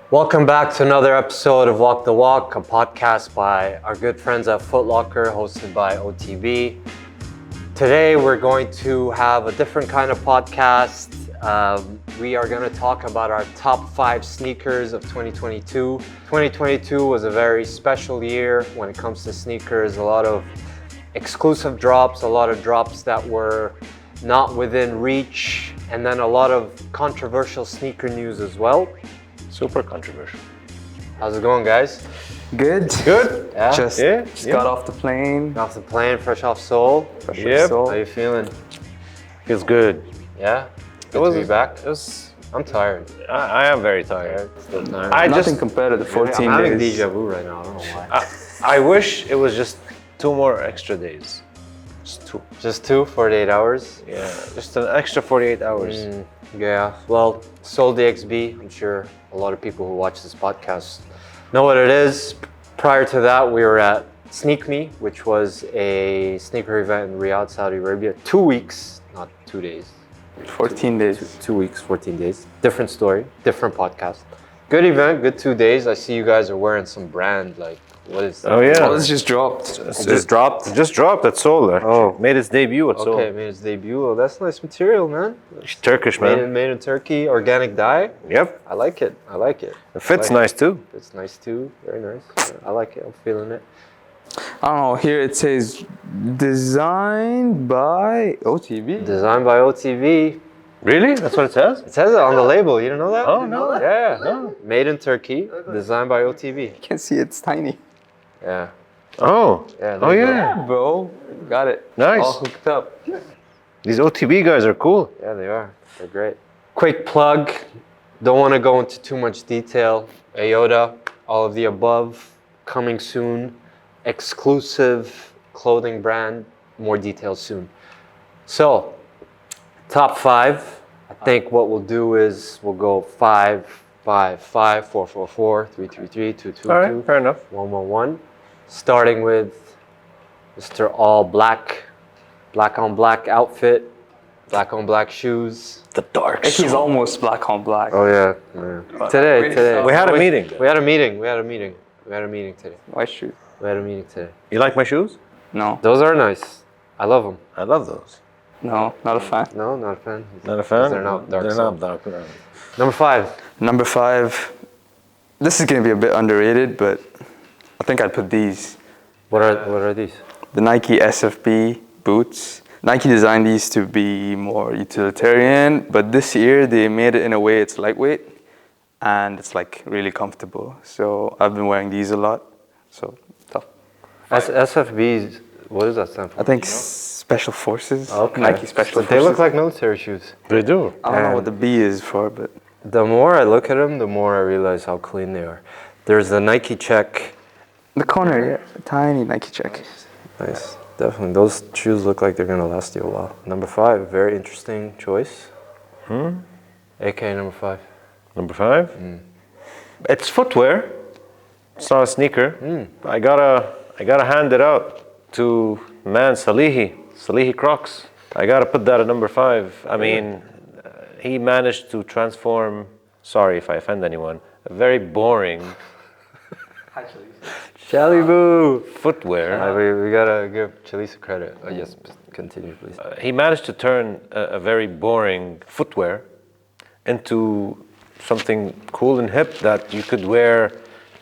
Welcome back to another episode of Walk the Walk, a podcast by our good friends at Footlocker, hosted by OTB. Today we're going to have a different kind of podcast. We are going to talk about our top 5 sneakers of 2022. 2022 was a very special year when it comes to sneakers. A lot of exclusive drops, a lot of drops that were not within reach, and then a lot of controversial sneaker news as well. Super controversial. How's it going, guys? Good. Good? Yeah? Just got off the plane. Off the plane, fresh off Seoul. Fresh Yep. off Seoul. How you feeling? Feels good. Yeah? Good to be back. I'm tired. I am very tired. Still tired. Nothing compared to the 14 I'm having days. deja vu right now. I don't know why. I wish it was just 2 more extra days. Just 48 hours? Yeah, just an extra 48 hours. Yeah. Well, Seoul DXB, I'm sure a lot of people who watch this podcast know what it is. Prior to that, we were at Sneak Me, which was a sneaker event in Riyadh, Saudi Arabia. 2 weeks, not 2 days. 14 days. 2 weeks, 14 days. Different story, different podcast. Good event, good 2 days. I see you guys are wearing some brand, like, what is that? Oh yeah. Oh, this just dropped. It just dropped? It just dropped at Seoul. Oh. Made its debut at Seoul. Okay, made its debut. Oh, that's nice material, man. It's Turkish, man. Made in Turkey, organic dye. Yep. I like it. I like it. It fits nice too. It's nice too. Very nice. I like it. I'm feeling it. I don't know, here it says designed by OTB. Designed by OTV. Really? That's what it says? It says it on the label. You didn't know that? Oh, no. Yeah. No. Made in Turkey. Designed by OTV. You can see it's tiny. Yeah. Oh. Yeah. Oh there you go. yeah. Bro, got it. Nice. All hooked up. These OTB guys are cool. Yeah, they are. They're great. Quick plug. Don't want to go into too much detail. Ayota, all of the above, coming soon. Exclusive clothing brand. More details soon. So, top 5. I think what we'll do is we'll go 5, 5, 5, 4, 4, 4, 3, 3, 3, 2, 2, All right, 2, fair enough. 1, 1, 1. Starting with Mr. All Black. Black on black outfit. Black on black shoes. The dark He's almost black on black. Oh yeah. Today. We had a meeting. We had a meeting today. White shoe. We had a meeting today. You like my shoes? No, Those are nice. I love them. I love those. no, not a fan. No, not a fan. Not a fan? They're not dark. They're so. not dark. No. Number 5. Number 5. This is gonna be a bit underrated, but I think I'd put these. What are these? The Nike SFB boots. Nike designed these to be more utilitarian, but this year they made it in a way it's lightweight and it's like really comfortable. So I've been wearing these a lot. So tough. SFBs. What does that stand for? I think Special Forces. Okay. Nike Special They Forces. look like military shoes. They do. I don't know what the B is for, but The more I look at them, the more I realize how clean they are. There's the Nike Check. the corner, yeah, tiny Nike check. Nice. Definitely. Those shoes look like they're going to last you a while. Number 5. Very interesting choice. AK number 5. Number 5? It's footwear. It's not a sneaker. I gotta hand it out to man Salehi Crocs. I gotta put that at number 5. I mean, he managed to transform. Sorry if I offend anyone. A very boring Shaliboo! footwear. We gotta give Chalisa credit. Yes, continue, please. He managed to turn a very boring footwear into something cool and hip that you could wear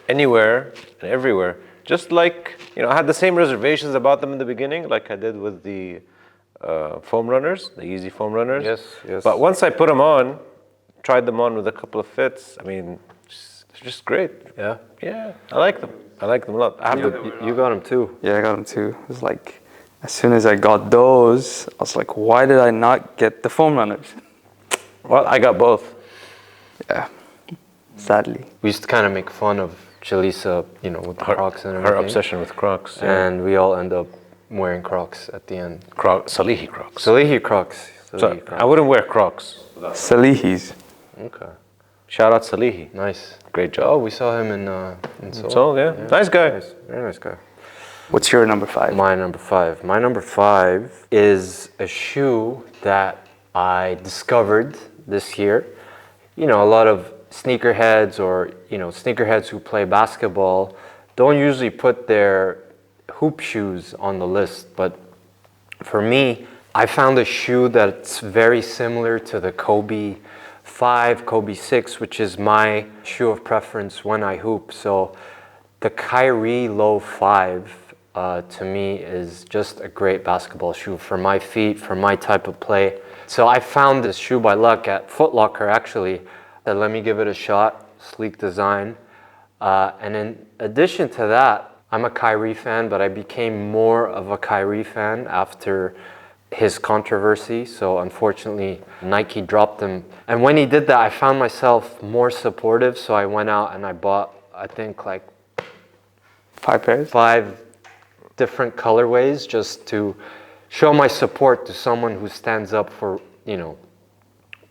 anywhere and everywhere. Just like, I had the same reservations about them in the beginning, like I did with the foam runners, the Yeezy foam runners. Yes. But once I put them on, tried them on with a couple of fits, I mean, they're just great. Yeah? Yeah, I like them. I like them a lot. I have You got them too. Yeah, I got them too. It was like, as soon as I got those, I was like, why did I not get the foam runners? Well, I got both. Yeah, sadly. We used to kind of make fun of Chalisa, with the Crocs and everything. Her obsession with Crocs. Yeah. And we all end up wearing Crocs at the end. Salehi Crocs. Salehi Crocs. So I wouldn't wear Crocs. Salihis. Okay. Shout out Salehi. Nice. Great job. Oh, we saw him in Seoul. Seoul, yeah. Nice guy. Nice. Very nice guy. What's your number 5? My number 5. My number 5 is a shoe that I discovered this year. A lot of sneakerheads or, sneakerheads who play basketball don't usually put their hoop shoes on the list. But for me, I found a shoe that's very similar to the Kobe 5, Kobe 6, which is my shoe of preference when I hoop. So the Kyrie Low 5 to me is just a great basketball shoe for my feet, for my type of play. So I found this shoe by luck at Footlocker actually. Said, let me give it a shot, sleek design. And in addition to that, I'm a Kyrie fan, but I became more of a Kyrie fan after his controversy. So unfortunately, Nike dropped him. And when he did that, I found myself more supportive. So I went out and I bought, I think like 5 pairs? 5 different colorways just to show my support to someone who stands up for,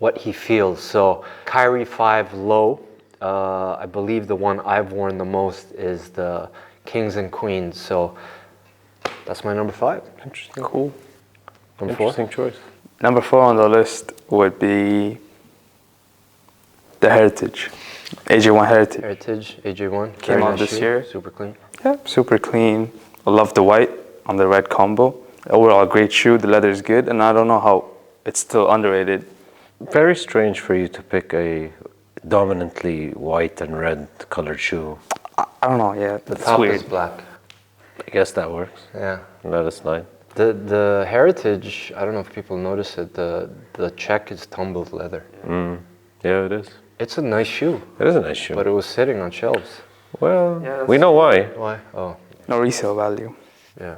what he feels. So Kyrie 5 Low, I believe the one I've worn the most is the Kings and Queens. So that's my number 5. Interesting. Cool. Number 4? Interesting choice. Number 4 on the list would be the Heritage. AJ1 Heritage. Heritage, AJ1. Came Very out nice this shoe, year. Super clean. Yeah, super clean. I love the white on the red combo. Overall, great shoe. The leather is good, and I don't know how it's still underrated. Very strange for you to pick a dominantly white and red colored shoe. I don't know. Yeah, The it's top weird. is black. I guess that works. Yeah. That is nice. The Heritage, I don't know if people notice it, the check is tumbled leather. Yeah, it is. It's a nice shoe, It is a nice shoe. but it was sitting on shelves. Well, Yeah, that's- we know why. Why? Oh, No resale value. yeah.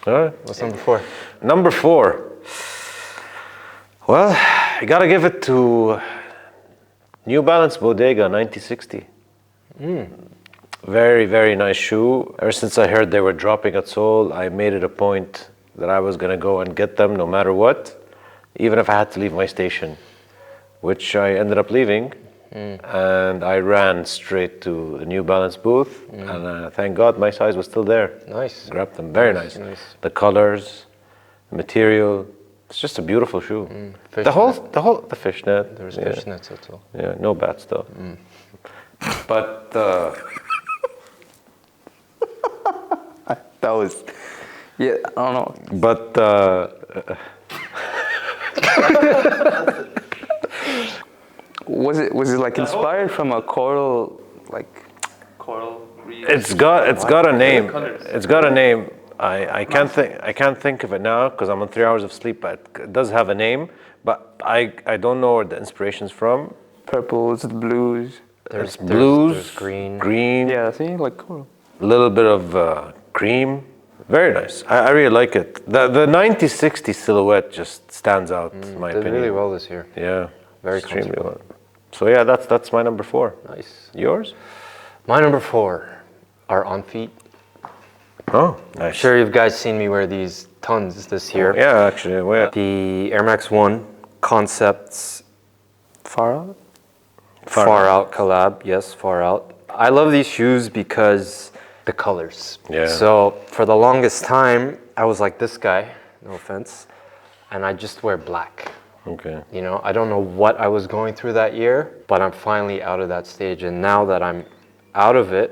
All right. What's number 4? Number 4. Well, you gotta give it to New Balance Bodega 9060. Very, very nice shoe. Ever since I heard they were dropping at Seoul, I made it a point that I was gonna go and get them no matter what, even if I had to leave my station, which I ended up leaving. And I ran straight to the New Balance booth, and thank God my size was still there. Nice. Grabbed them. Very nice. Nice. The colors, the material. It's just a beautiful shoe. The fishnet. There's yeah. fishnets as well. Yeah, no bats though. But That was. Yeah, I don't know. but Was it like inspired from a coral reef? it's got a name. It's got a name. I can't think of it now because I'm on 3 hours of sleep. But it does have a name. But I don't know where the inspiration's from. Purples, blues. There's blues, there's green. green, Yeah, see, like coral. a little bit of cream. Very nice. I really like it. The 9060 silhouette just stands out, in my Did opinion. really well this year. Yeah, Very extremely comfortable. well. So yeah, that's my number 4. Nice. Yours? My number 4 are on feet. Oh, nice. I'm sure you guys seen me wear these tons this year. Yeah, actually, well, The Air Max 1 Concepts Far out? Far Out collab. Yes, Far Out. I love these shoes because the colors. Yeah. So for the longest time, I was like this guy, no offense, and I just wear black. okay. I don't know what I was going through that year, but I'm finally out of that stage. And now that I'm out of it,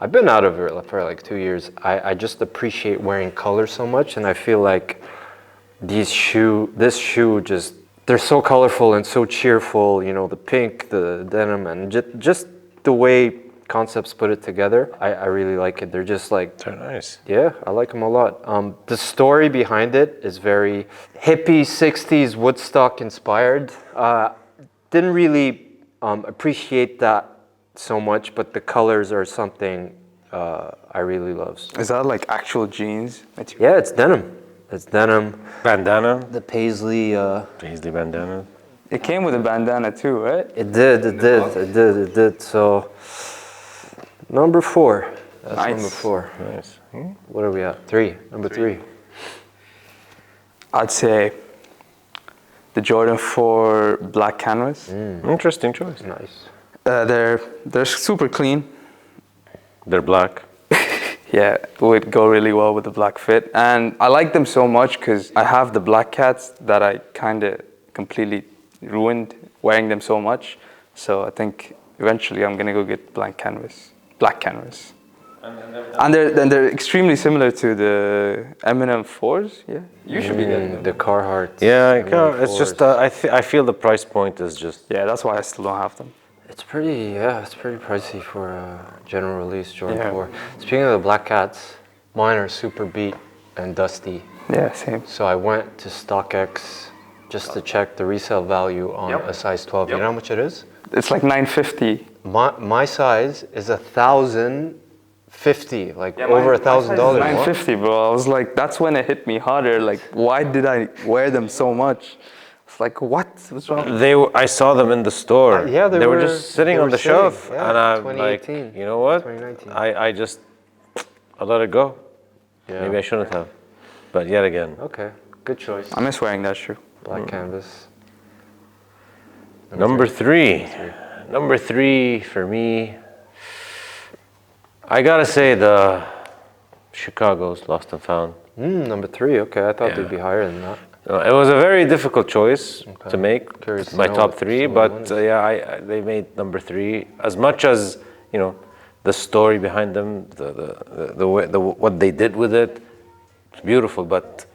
I've been out of it for like 2 years. I just appreciate wearing color so much, and I feel like this shoe just, they're so colorful and so cheerful. The pink, the denim, and just the way Concepts put it together. I really like it. They're just like, They're nice. yeah, I like them a lot. The story behind it is very hippie 60s Woodstock inspired. Didn't really appreciate that so much, but the colors are something I really love. Is that like actual jeans? Yeah, it's denim. It's denim. Bandana. The paisley. Paisley bandana. It came with a bandana too, right? It did. So number 4. That's Nice. number 4. Nice. What are we at? 3. Number 3. I'd say the Jordan 4 black canvas. Interesting choice. Nice. They're super clean. They're black. Yeah, it would go really well with the black fit. And I like them so much because I have the black cats that I kind of completely ruined wearing them so much. So I think eventually I'm gonna go get black canvas. And they're extremely similar to the Eminem 4s. Yeah, you should be getting them. The Carhartt. Yeah, it's 4s. just I feel the price point is just Yeah, that's why I still don't have them. It's pretty pricey for a general release Jordan Yeah. 4. Speaking of the black cats, mine are super beat and dusty. Yeah, same. So I went to StockX just to check the resale value on a size 12. You know how much it is? It's like $950. My size is $1,050, like over $1,000. $950, bro. I was like, that's when it hit me harder. Like, why did I wear them so much? It's like, what's wrong? I saw them in the store. Yeah, they were just sitting on the shelf, yeah, and I'm like, 2018, you know what? 2019. I let it go. Yeah. Maybe I shouldn't have, but yet again. Okay, good choice. I miss wearing that shoe. Black canvas. Number three. Number three for me. I gotta say the Chicago's Lost and Found. Number 3. Okay, I thought Yeah. they'd be higher than that. It was a very difficult choice to make. Curious to My know top what three, someone but wanted. they made number 3. As much as the story behind them, what they did with it, it's beautiful. But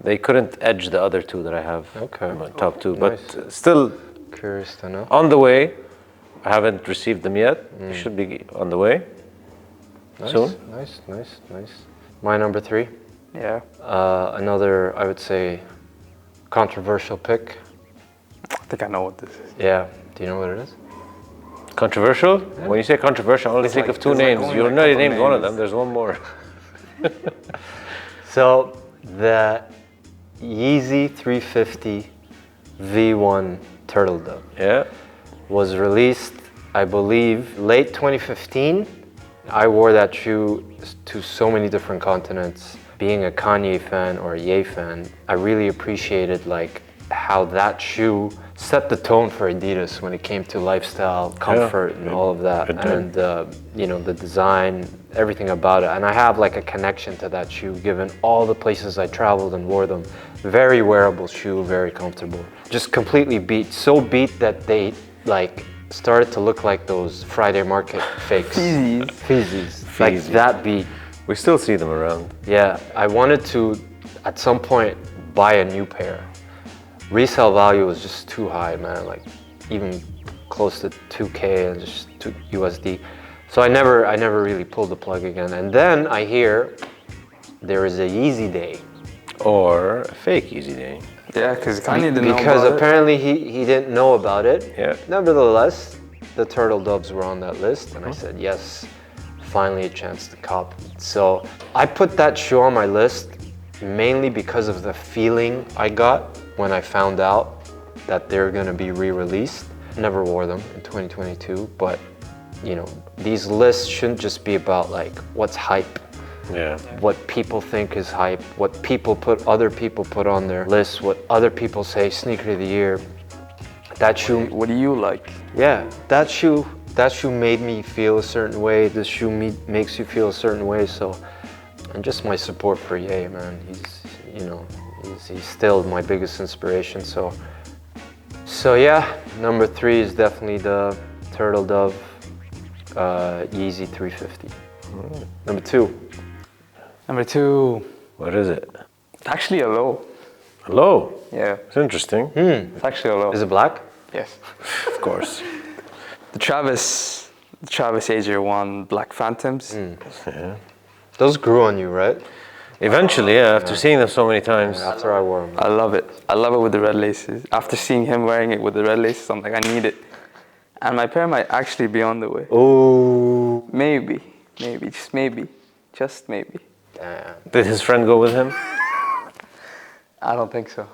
they couldn't edge the other 2 that I have. Okay. In my top 2, Nice. but still Curious to know. on the way. I haven't received them yet. They should be on the way. Nice, soon. nice. My number 3. Yeah. Another, I would say, controversial pick. I think I know what this is. Yeah. Do you know what it is? Controversial? When you say controversial, I only think like- of 2 there's like names. only You like already couple named one of names. them. There's one more. So the Yeezy 350 V1 Turtle Dove Yeah. was released, I believe, late 2015. I wore that shoe to so many different continents. Being a Kanye fan or a Ye fan, I really appreciated like how that shoe set the tone for Adidas when it came to lifestyle, comfort, and all of that. it did. And the design, everything about it. And I have like a connection to that shoe, given all the places I traveled and wore them. Very wearable shoe, very comfortable. Just completely beat, so beat that they like started to look like those Friday market fakes. Feezies. Like Feezy. that beat. We still see them around. Yeah, I wanted to, at some point, buy a new pair. Resale value was just too high, man. Like even close to 2K and just USD. So I never really pulled the plug again. And then I hear there is a Yeezy Day. Or a fake Yeezy Day. Yeah, because Kanye didn't know Because about it. apparently he didn't know about it. Yeah. Nevertheless, the Turtle Doves were on that list, and I said yes. Finally, a chance to cop. So I put that shoe on my list mainly because of the feeling I got when I found out that they're gonna be re-released. Never wore them in 2022, but these lists shouldn't just be about like what's hype. Yeah. What people think is hype, what other people put on their lists, what other people say sneaker of the year. That shoe, What do you like? yeah, that shoe made me feel a certain way. This shoe makes you feel a certain way. So, and just my support for Ye, man. He's still my biggest inspiration. So yeah, number 3 is definitely the Turtle Dove Yeezy 350. Number 2. Number 2, What is it? it's actually a low. Hello. Yeah, It's interesting. it's actually a low. Is it black? Yes. Of course. The Travis Asia 1 Black Phantoms. Yeah. Those grew on you, right? Eventually, yeah, after seeing them so many times. After I wore them. I love it. I love it with the red laces. After seeing him wearing it with the red laces, I'm like, I need it. And my pair might actually be on the way. Oh. Maybe, just maybe. Damn. Did his friend go with him? I don't think so.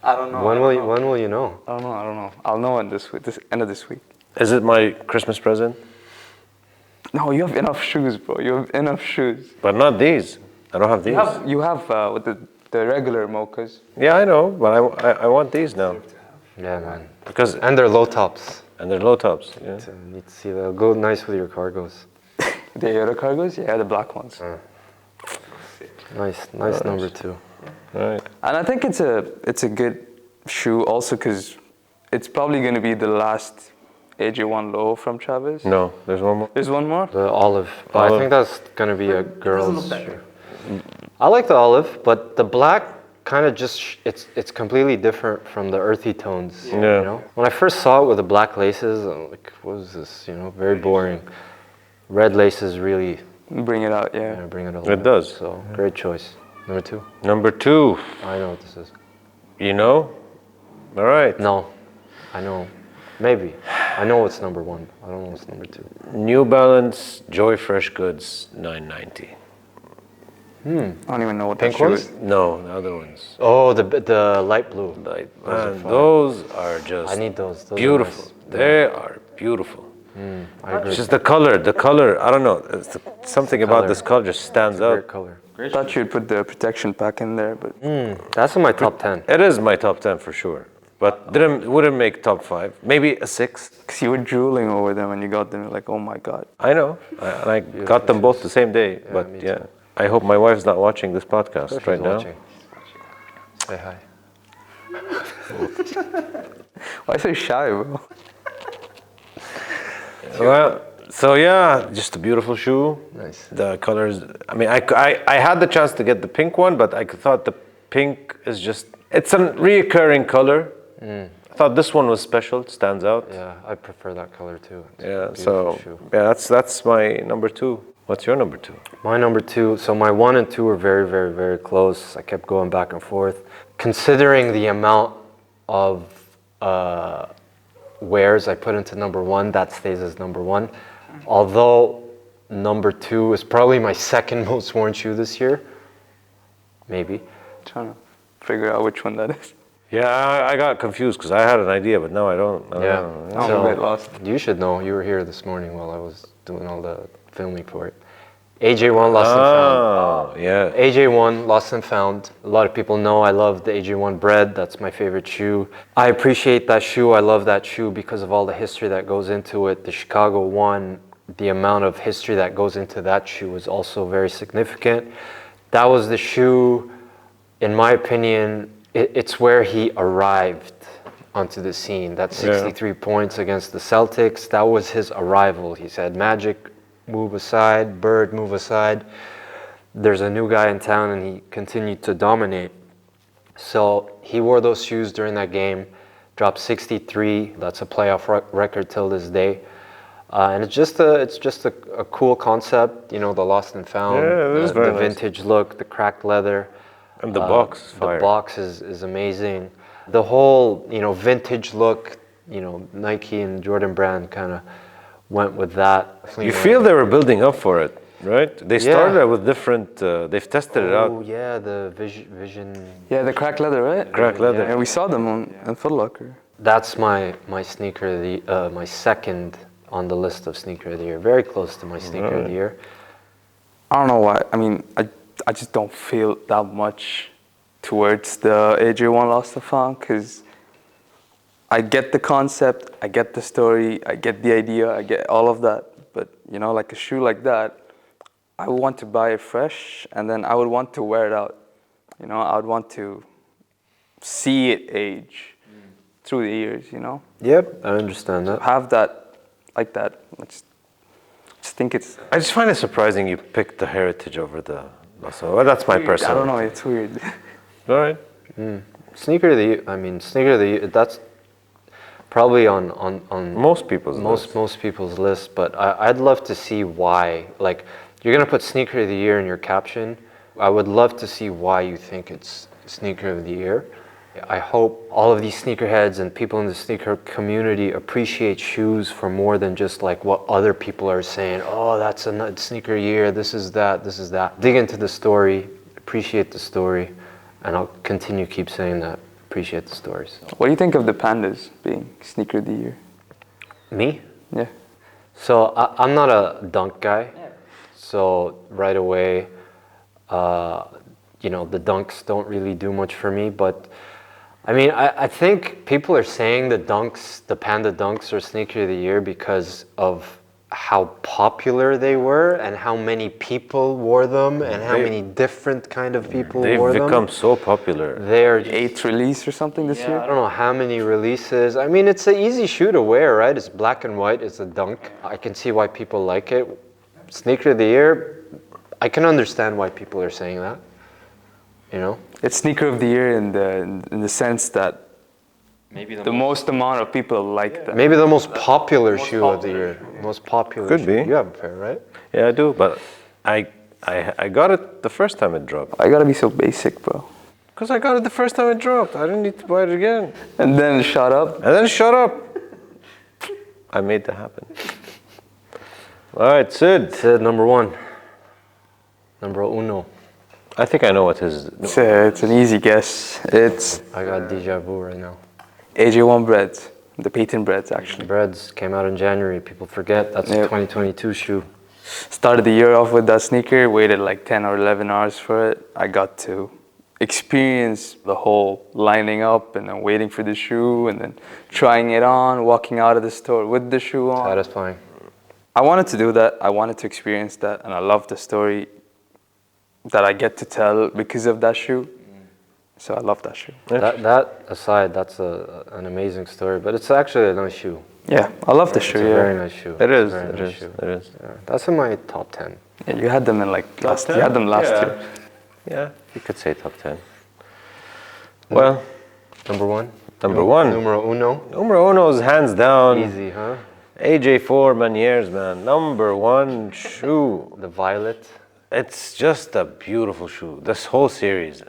I don't know. When will you know? I don't know. I'll know in this end of this week. Is it my Christmas present? No, you have enough shoes, bro. You have enough shoes. But not these. I don't have these. You have with the regular mochas. Yeah, I know, but I want these now. Yeah, man. Because And they're low tops. and they're low tops. Yeah. So you need to see they'll go nice with your cargos. The Euro cargos, yeah, the black ones. Nice number 2. Right. And I think it's a good shoe also because it's probably going to be the last AJ1 low from Travis. No, there's one more. There's one more. The olive. But I Olive. think that's gonna be a girl's look that shoe. I like the olive, but the black kind of just it's completely different from the earthy tones. Yeah. You know, when I first saw it with the black laces, I'm like, what is this? You know, very boring. Red laces really Bring it out, yeah. bring it a It little. does. So great choice. Number 2. Number 2. I know what this is. You know? All right. No, I know. Maybe. I know what's number 1. I don't know what's number 2. New Balance Joy Fresh Goods 990. I don't even know what Pink that shoe ones? is. No, the other ones. Oh, the light blue. Like, Those are man, fire. those are just I need those. Those are beautiful. nice. They are beautiful. I agree. It's just the color. I don't know. Something about color. this color just stands Great out. color. I thought you'd put the protection pack in there, but That's in my top 10. It is my top 10 for sure, but wouldn't make top 5. Maybe a 6. because you were drooling over them when you got them, you're like, oh my god. I know. I got them both the same day, but me yeah. too. I hope my wife's not watching this podcast She's right now. watching. Say hi. Why so shy, bro? Well, so yeah, just a beautiful shoe. Nice. The colors. I mean, I had the chance to get the pink one, but I thought the pink is just. It's a reoccurring color. I thought this one was special. It stands out. Yeah, I prefer that color too. It's a Yeah. beautiful So shoe. yeah, that's my number 2. What's your number 2? My number 2, so my 1 and 2 were very, very, very close. I kept going back and forth. Considering the amount of wears I put into number 1, that stays as number 1. Although number 2 is probably my second most worn shoe this year. Maybe. Trying to figure out which one that is. Yeah, I got confused because I had an idea, but now I don't. I don't Yeah. know. I'm a bit lost. You should know. You were here this morning while I was doing all the filming for it. AJ1 Lost and Found. Oh, yeah. AJ1 Lost and Found. A lot of people know I love the AJ1 bread. That's my favorite shoe. I appreciate that shoe. I love that shoe because of all the history that goes into it. The Chicago 1, the amount of history that goes into that shoe is also very significant. That was the shoe, in my opinion, it's where he arrived onto the scene. That 63 points against the Celtics, that was his arrival. He said, Magic, move aside, Bird, move aside. There's a new guy in town, and he continued to dominate. So he wore those shoes during that game, dropped 63. That's a playoff record till this day. And it's just a cool concept, you know, the lost and found, Yeah, it is very the nice. vintage look, the cracked leather. And the box is fire. The box is amazing. The whole, you know, vintage look, you know, Nike and Jordan Brand kind of went with that. You feel they were building up for it, right? They Yeah. started with different. They've tested it Oh out. yeah, the vision. Yeah, the cracked leather, right? Cracked leather. Yeah, we saw them on Footlocker. That's my sneaker of the my second on the list of sneaker of the year. Very close to my sneaker of the year. I don't know why. I mean, I just don't feel that much towards the AJ1 Lost and Found because I get the concept, I get the story, I get the idea, I get all of that. But, you know, like a shoe like that, I would want to buy it fresh and then I would want to wear it out. You know, I would want to see it age through the years, you know? Yep, I understand that. Have that, like that. I just think it's... I just find it surprising you picked the heritage over the. So well, that's my personal. I don't know, it's weird. All right. Sneaker of the year. I mean, sneaker of the year. That's probably on Most people's list. most people's list. But I'd love to see why. Like, you're gonna put sneaker of the year in your caption. I would love to see why you think it's sneaker of the year. I hope all of these sneakerheads and people in the sneaker community appreciate shoes for more than just like what other people are saying. Oh, that's a sneaker year. This is that. This is that. Dig into the story. Appreciate the story, and I'll continue keep saying that. Appreciate the stories. What do you think of the pandas being sneaker of the year? Me? Yeah. So I'm not a dunk guy. So right away, you know, the dunks don't really do much for me. But I mean, I think people are saying the panda dunks are sneaker of the year because of how popular they were and how many people wore them and how They- many different kind of people They've wore become them. so popular. They're just, Eighth release or something this I year. don't know how many releases. I mean, it's an easy shoe to wear, right? It's black and white. It's a dunk. I can see why people like it. Sneaker of the year, I can understand why people are saying that. You know? It's sneaker of the year in the sense that Maybe the most amount of people like that. Maybe the most popular shoe of the year. Most popular Could shoe. be. You have a pair, right? Yeah, I do, but I got it the first time it dropped. I gotta be so basic, bro. Because I got it the first time it dropped. I didn't need to buy it again. And then shut up. And then shut up. I made that happen. All right, Sid. Sid, number one. Number uno. I think I know what his. It's an easy guess. It's I got deja vu right now. AJ1 breads, the Peyton breads actually. Breads came out in January. People forget that's a Yep. 2022 shoe. Started the year off with that sneaker, waited like 10 or 11 hours for it. I got to experience the whole lining up and then waiting for the shoe and then trying it on, walking out of the store with the shoe on. Satisfying. I wanted to do that. I wanted to experience that, and I love the story that I get to tell because of that shoe. So I love that shoe. That aside, that's an amazing story, but it's actually a nice shoe. Yeah, I love the It's shoe. a Yeah. very nice shoe. It is. Very It nice is. shoe. It is. Yeah, that's in my top 10. Yeah, you had them in like last. You had them last year. Yeah, you could say top 10. Well, Number one. number one. Numero uno. Numero uno is hands down. Easy, huh? AJ4 Maniers, man. Number one shoe. The violet. It's just a beautiful shoe. This whole series.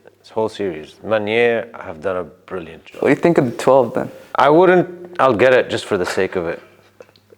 Manier have done a brilliant job. What do you think of the 12 then? I'll get it just for the sake of it.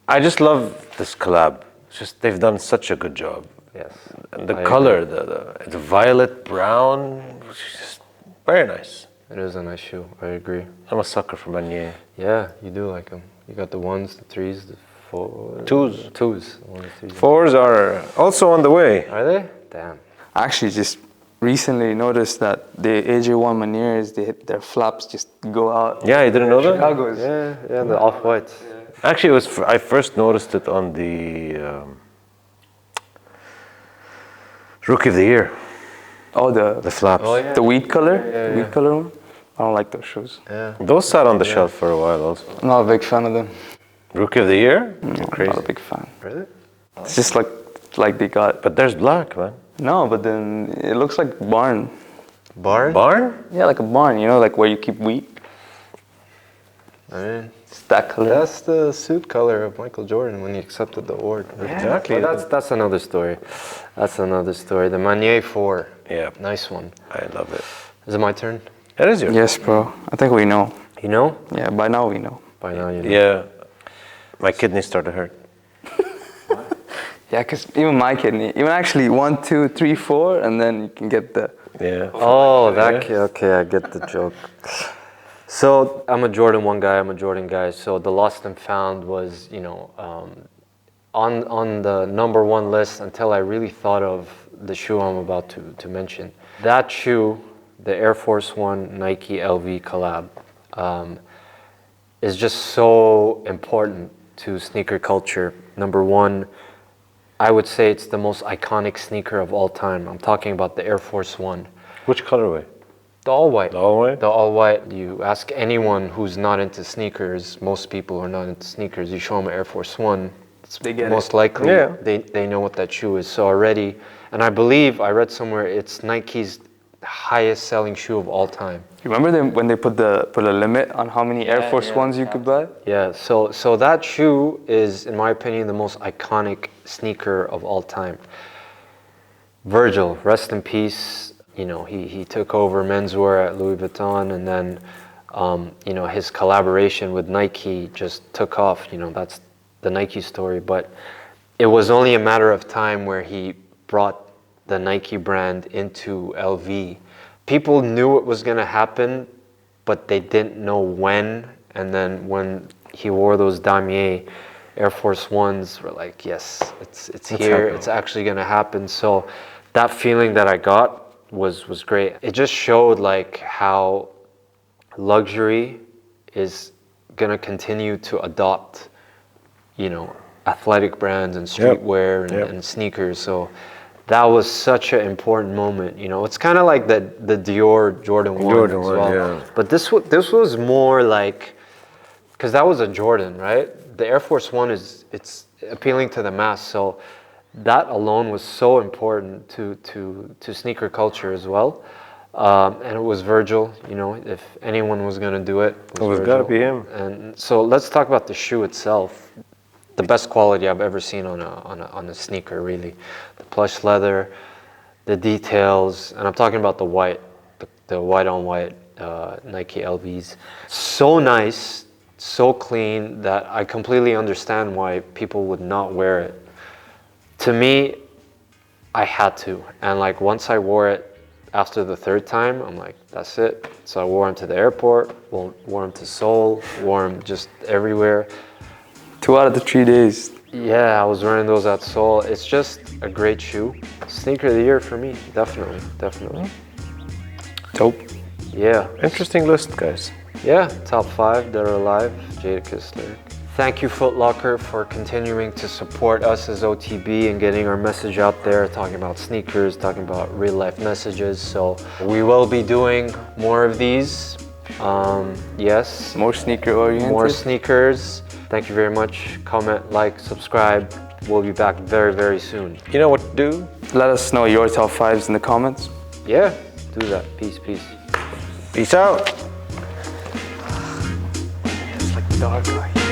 I just love this collab. It's just, they've done such a good job. Yes. And the I color, agree. it's violet, brown, it's just very nice. It is a nice shoe. I agree. I'm a sucker for Manier. Yeah, you do like them. You got the ones, the threes, the four. Twos. Twos. One, two. Fours are also on the way. Are they? Damn. I actually just recently noticed that the AJ1 Maniers, their flaps just go out. Yeah, you didn't know that? Chicago's. Yeah, the off-whites. Actually, I first noticed it on the Rookie of the Year, Oh, the flaps. Oh, yeah. the wheat color? yeah. Wheat color one? I don't like those shoes. Yeah. Those sat on the shelf for a while also. I'm not a big fan of them. Rookie of the Year? I'm not a big fan. Really? It's just like they got. But there's black, man. No, but then it looks like barn. Barn? Barn? Yeah, like a barn, you know, like where you keep wheat. I mean, It's that color. that's the suit color of Michael Jordan when he accepted the award. Exactly. But that's another story. That's another story. The Manier 4. Yeah, Nice one. I love it. Is it my turn? It is yours. Yes, bro. I think we know. You know? Yeah, by now we know. By now you know. Yeah, my kidneys start to hurt. Yeah, because even my kidney, even actually 1, 2, 3, 4, and then you can get the. Yeah. Oh, that Yeah. kid. Okay, I get the joke. So I'm a Jordan 1 guy. I'm a Jordan guy. So the Lost and Found was, on the number 1 list until I really thought of the shoe I'm about to mention. That shoe, the Air Force 1 Nike LV collab, is just so important to sneaker culture. Number 1, I would say it's the most iconic sneaker of all time. I'm talking about the Air Force 1. Which colorway? The all white. The all white? The all white. You ask anyone who's not into sneakers, most people who are not into sneakers, you show them Air Force 1, it's They get most it. likely Yeah. they know what that shoe is. So already, and I believe I read somewhere it's Nike's highest selling shoe of all time. You remember them when they put a limit on how many Air Force Ones you could buy? Yeah, so that shoe is, in my opinion, the most iconic sneaker of all time. Virgil, rest in peace. He took over menswear at Louis Vuitton, and then, his collaboration with Nike just took off. That's the Nike story. But it was only a matter of time where he brought the Nike brand into LV. People knew it was going to happen, but they didn't know when. And then when he wore those damier Air Force Ones, we're like, yes, it's here. happening. It's actually going to happen. So that feeling that I got was great. It just showed like how luxury is going to continue to adopt, athletic brands and streetwear and sneakers. So that was such an important moment. You know, it's kind of like the Dior Jordan 1 Jordan as 1, well. yeah. But this was more like, because that was a Jordan, right? The Air Force One it's appealing to the mass. So that alone was so important to sneaker culture as well. And it was Virgil, you know, if anyone was going to do it, It was got to be him. And so let's talk about the shoe itself. The best quality I've ever seen on a sneaker, really. The plush leather, the details, and I'm talking about the white, the white on white Nike LVs. So nice, so clean that I completely understand why people would not wear it. To me, I had to, and like once I wore it, after the third time, I'm like, that's it. So I wore them to the airport, wore them to Seoul, wore them just everywhere. 2 out of the 3 days. Yeah, I was wearing those at Seoul. It's just a great shoe. Sneaker of the year for me, definitely. Dope. Yeah. Interesting list, guys. Yeah, top 5 that are alive, Jadakiss lyric. Thank you, Footlocker, for continuing to support us as OTB and getting our message out there, talking about sneakers, talking about real life messages. So we will be doing more of these. Yes. More sneaker oriented. More sneakers. Thank you very much. Comment, like, subscribe. We'll be back very, very soon. You know what to do? Let us know your top 5s in the comments. Yeah, do that. Peace. Peace out. It's like dark.